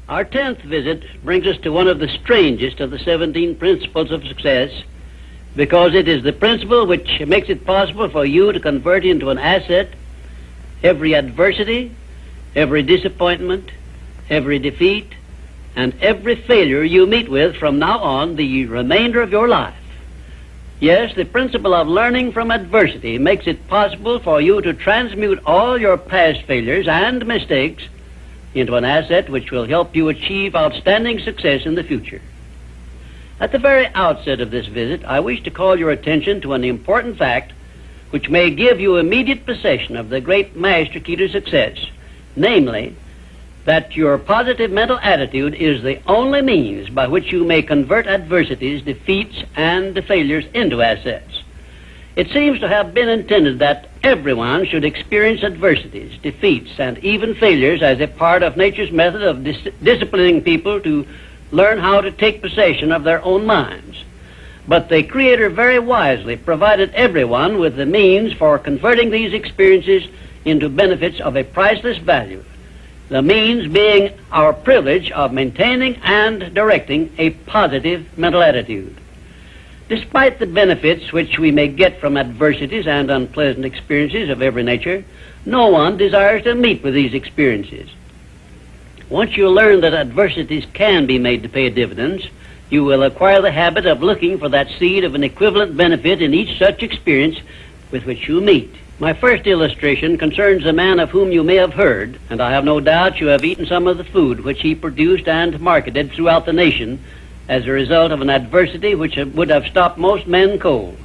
Our 10th visit brings us to one of the strangest of the 17 principles of success, because it is the principle which makes it possible for you to convert into an asset every adversity, every disappointment, every defeat, and every failure you meet with from now on the remainder of your life. Yes, the principle of learning from adversity makes it possible for you to transmute all your past failures and mistakes into an asset which will help you achieve outstanding success in the future. At the very outset of this visit, I wish to call your attention to an important fact which may give you immediate possession of the great master key to success, namely, that your positive mental attitude is the only means by which you may convert adversities, defeats, and failures into assets. It seems to have been intended that everyone should experience adversities, defeats, and even failures as a part of nature's method of disciplining people to learn how to take possession of their own minds. But the Creator very wisely provided everyone with the means for converting these experiences into benefits of a priceless value, the means being our privilege of maintaining and directing a positive mental attitude. Despite the benefits which we may get from adversities and unpleasant experiences of every nature, no one desires to meet with these experiences. Once you learn that adversities can be made to pay dividends, you will acquire the habit of looking for that seed of an equivalent benefit in each such experience with which you meet. My first illustration concerns a man of whom you may have heard, and I have no doubt you have eaten some of the food which he produced and marketed throughout the nation as a result of an adversity which would have stopped most men cold.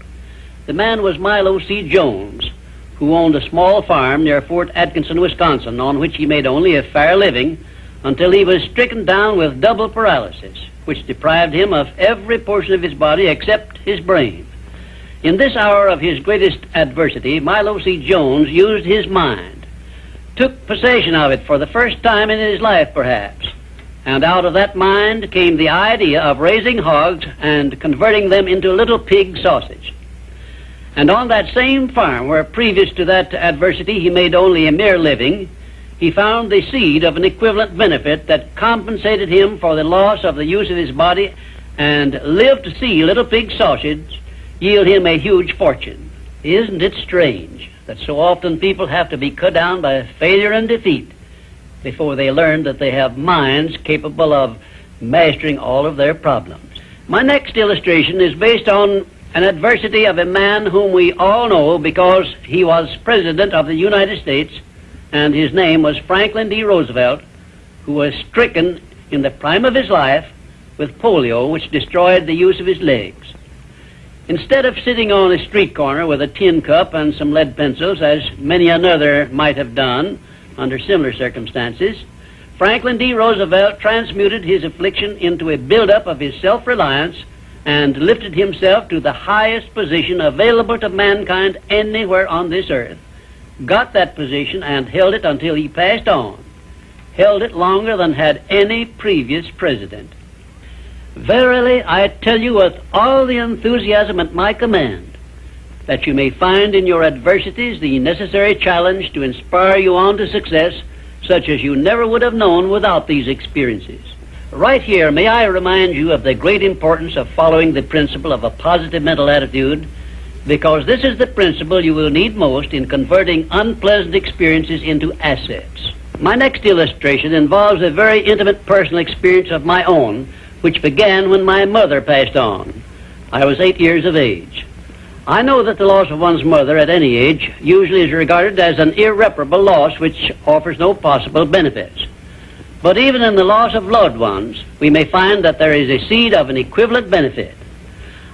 The man was Milo C. Jones, who owned a small farm near Fort Atkinson, Wisconsin, on which he made only a fair living until he was stricken down with double paralysis, which deprived him of every portion of his body except his brain. In this hour of his greatest adversity, Milo C. Jones used his mind, took possession of it for the first time in his life, perhaps, and out of that mind came the idea of raising hogs and converting them into little pig sausage. And on that same farm, where previous to that adversity he made only a mere living, he found the seed of an equivalent benefit that compensated him for the loss of the use of his body, and lived to see little pig sausage yield him a huge fortune. Isn't it strange that so often people have to be cut down by failure and defeat before they learn that they have minds capable of mastering all of their problems? My next illustration is based on an adversity of a man whom we all know because he was President of the United States, and his name was Franklin D. Roosevelt, who was stricken in the prime of his life with polio, which destroyed the use of his legs. Instead of sitting on a street corner with a tin cup and some lead pencils, as many another might have done under similar circumstances, Franklin D. Roosevelt transmuted his affliction into a build-up of his self-reliance and lifted himself to the highest position available to mankind anywhere on this earth, got that position and held it until he passed on, held it longer than had any previous president. Verily, I tell you with all the enthusiasm at my command, that you may find in your adversities the necessary challenge to inspire you on to success, such as you never would have known without these experiences. Right here, may I remind you of the great importance of following the principle of a positive mental attitude, because this is the principle you will need most in converting unpleasant experiences into assets. My next illustration involves a very intimate personal experience of my own, which began when my mother passed on. I was 8 years of age. I know that the loss of one's mother at any age usually is regarded as an irreparable loss which offers no possible benefits. But even in the loss of loved ones, we may find that there is a seed of an equivalent benefit.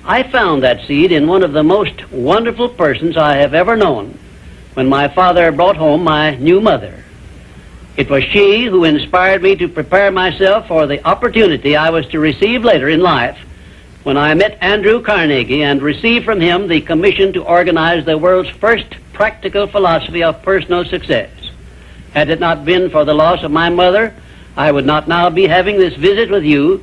I found that seed in one of the most wonderful persons I have ever known, when my father brought home my new mother. It was she who inspired me to prepare myself for the opportunity I was to receive later in life, when I met Andrew Carnegie and received from him the commission to organize the world's first practical philosophy of personal success. Had it not been for the loss of my mother, I would not now be having this visit with you,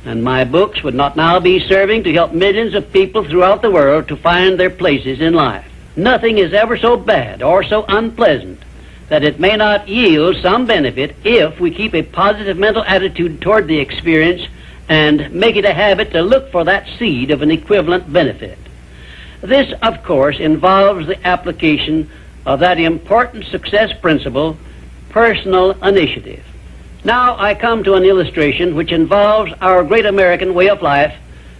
and my books would not now be serving to help millions of people throughout the world to find their places in life. Nothing is ever so bad or so unpleasant that it may not yield some benefit if we keep a positive mental attitude toward the experience and make it a habit to look for that seed of an equivalent benefit. This, of course, involves the application of that important success principle, personal initiative. Now I come to an illustration which involves our great American way of life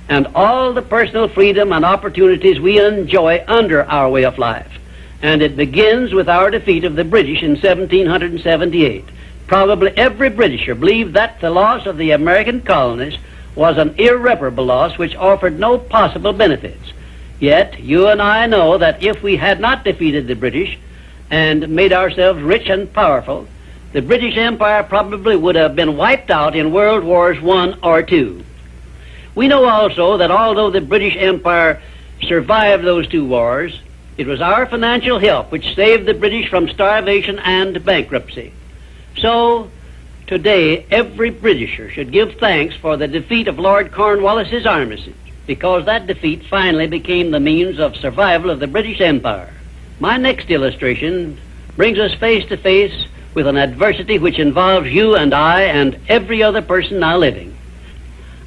and all the personal freedom and opportunities we enjoy under our way of life. And it begins with our defeat of the British in 1778. Probably every Britisher believed that the loss of the American colonies was an irreparable loss which offered no possible benefits. Yet you and I know that if we had not defeated the British and made ourselves rich and powerful, the British Empire probably would have been wiped out in World Wars I or II. We know also that although the British Empire survived those two wars, it was our financial help which saved the British from starvation and bankruptcy. So, today, every Britisher should give thanks for the defeat of Lord Cornwallis's armistice, because that defeat finally became the means of survival of the British Empire. My next illustration brings us face to face with an adversity which involves you and I and every other person now living.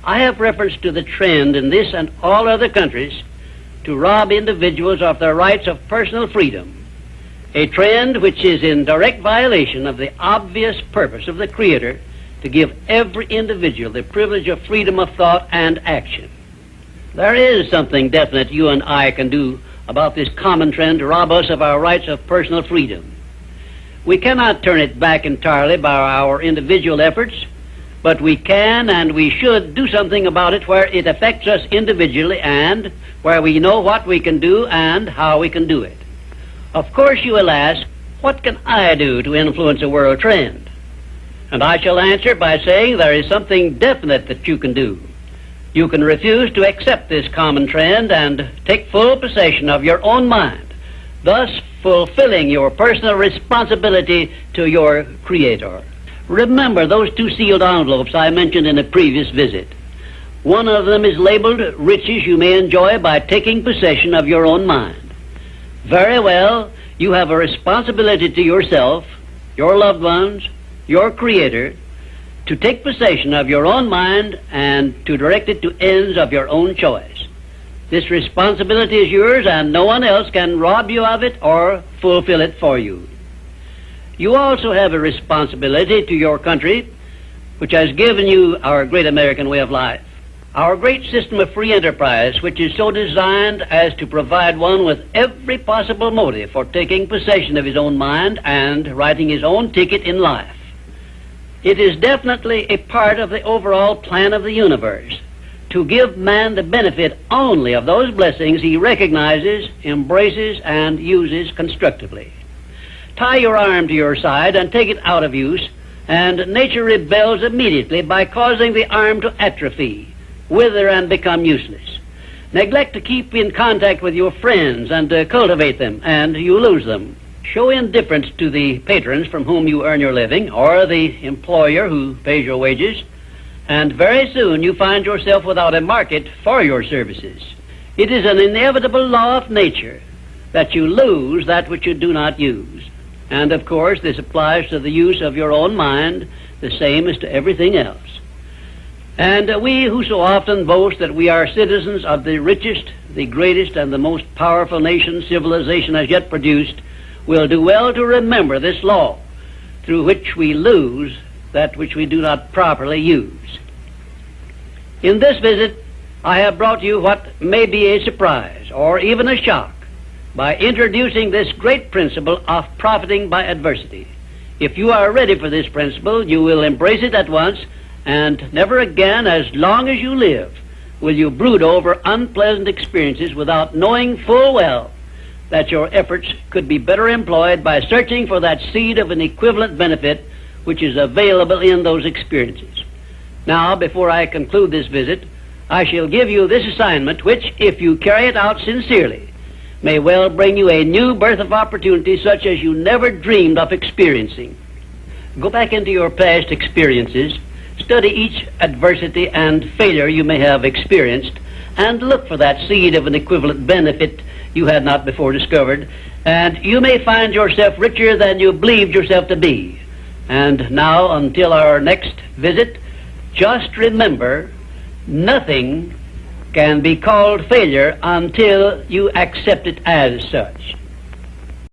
I have reference to the trend in this and all other countries to rob individuals of their rights of personal freedom, a trend which is in direct violation of the obvious purpose of the Creator to give every individual the privilege of freedom of thought and action. There is something definite you and I can do about this common trend to rob us of our rights of personal freedom. We cannot turn it back entirely by our individual efforts, but we can and we should do something about it where it affects us individually and where we know what we can do and how we can do it. Of course you will ask, what can I do to influence a world trend? And I shall answer by saying there is something definite that you can do. You can refuse to accept this common trend and take full possession of your own mind, thus fulfilling your personal responsibility to your Creator. Remember those two sealed envelopes I mentioned in a previous visit. One of them is labeled riches you may enjoy by taking possession of your own mind. Very well, you have a responsibility to yourself, your loved ones, your Creator, to take possession of your own mind and to direct it to ends of your own choice. This responsibility is yours and no one else can rob you of it or fulfill it for you. You also have a responsibility to your country, which has given you our great American way of life. Our great system of free enterprise, which is so designed as to provide one with every possible motive for taking possession of his own mind and writing his own ticket in life. It is definitely a part of the overall plan of the universe to give man the benefit only of those blessings he recognizes, embraces, and uses constructively. Tie your arm to your side and take it out of use, and nature rebels immediately by causing the arm to atrophy, wither, and become useless. Neglect to keep in contact with your friends and to cultivate them, and you lose them. Show indifference to the patrons from whom you earn your living, or the employer who pays your wages, and very soon you find yourself without a market for your services. It is an inevitable law of nature that you lose that which you do not use. And of course this applies to the use of your own mind the same as to everything else. And we who so often boast that we are citizens of the richest, the greatest, and the most powerful nation civilization has yet produced will do well to remember this law through which we lose that which we do not properly use. In this visit, I have brought you what may be a surprise or even a shock by introducing this great principle of profiting by adversity. If you are ready for this principle, you will embrace it at once, and never again, as long as you live, will you brood over unpleasant experiences without knowing full well that your efforts could be better employed by searching for that seed of an equivalent benefit which is available in those experiences. Now, before I conclude this visit, I shall give you this assignment which, if you carry it out sincerely, may well bring you a new birth of opportunity such as you never dreamed of experiencing. Go back into your past experiences, study each adversity and failure you may have experienced, and look for that seed of an equivalent benefit you had not before discovered, and you may find yourself richer than you believed yourself to be. And now, until our next visit, just remember, nothing can be called failure until you accept it as such.